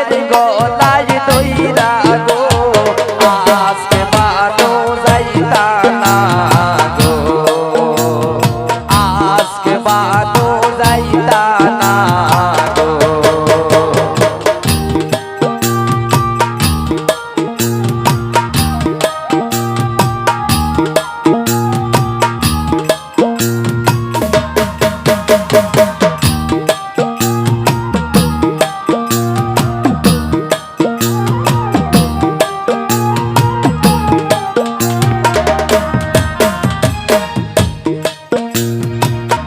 মায়ের গলায় দইরা গো আজকে বানো যাইতা না গো আজকে বানো যাইতা না গো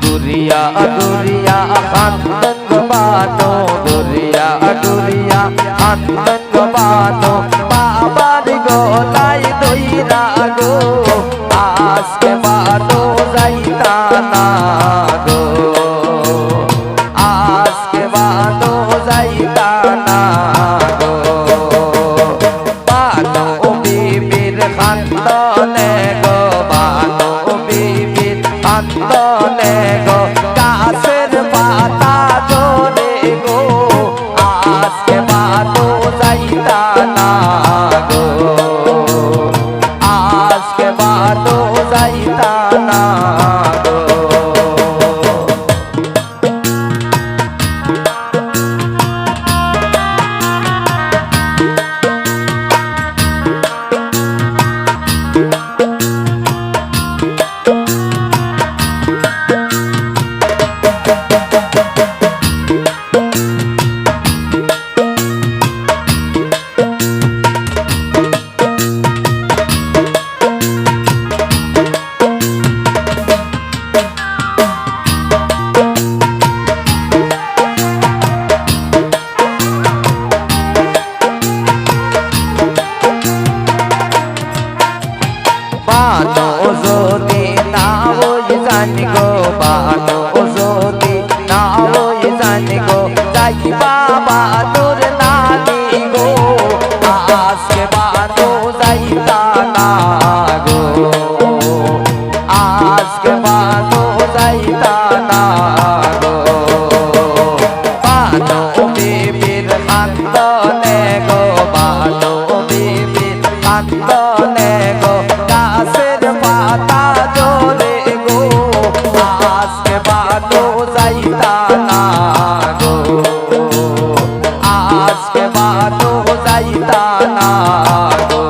दुरिया दुरिया आनंद बानो दुरिया दुरिया आनंद बानो बाबार गलाय दइरा गो आजके बानो जाइता ना गो आजके बानो जाइता ना गो बानो बीबीर खानदाने गो बानो बीबीर खानदाने गो गाছের পাতা ঝরে গো আজকে বানো যাইতা না গো আজকে বানো যাইতা না গো बानो जोदी ना होई जानी गो बानो जोदी ना होई जानी गो जाई बाबा तोर नानी गो आजके बानो जाइता ना गो आजके बानो जाइता ना गो बानो बीबीर खानदाने गो बानो बीबीर खानदाने गो গাছের পাতা ঝরে গো আজকে বানো যাইতা না গো আজকে বানো যাইতা না গো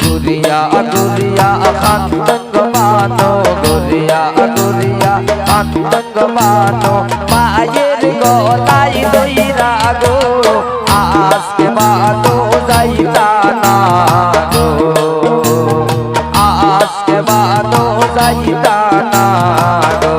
दुरिया दुरिया आनंद बानो दुरिया दुरिया आनंद बानो माয়ের গলায় দইরা গো আজকে বানো যাইতা না গো আজকে বানো যাইতা না গো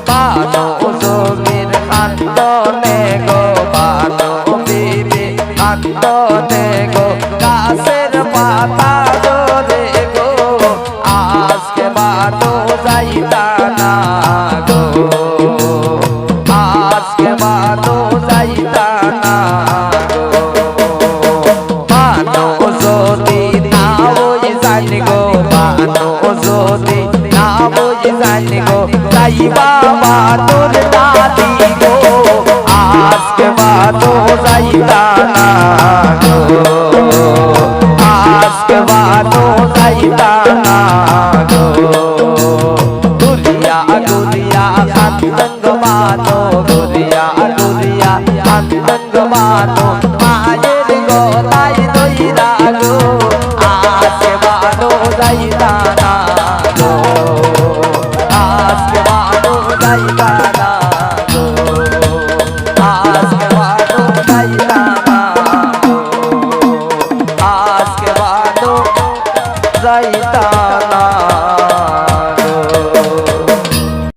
বানো জমির খানদানে গো বানো বিবি খানদানে গো গাছের পাতা ঝরে গো আজকে বানো যাইতা না গো আজকে বানো যাইতা না গো বানো যদি না হই জানি গো বানো যদি না হই জানি গো যাই বাবা তোর দাদি গো আজকে বানো যাইতা না গো আজকে বানো যাইতা না গো দুরিয়া দুরিয়া আনন্দ বানো দুরিয়া দুরিয়া আনন্দ বানো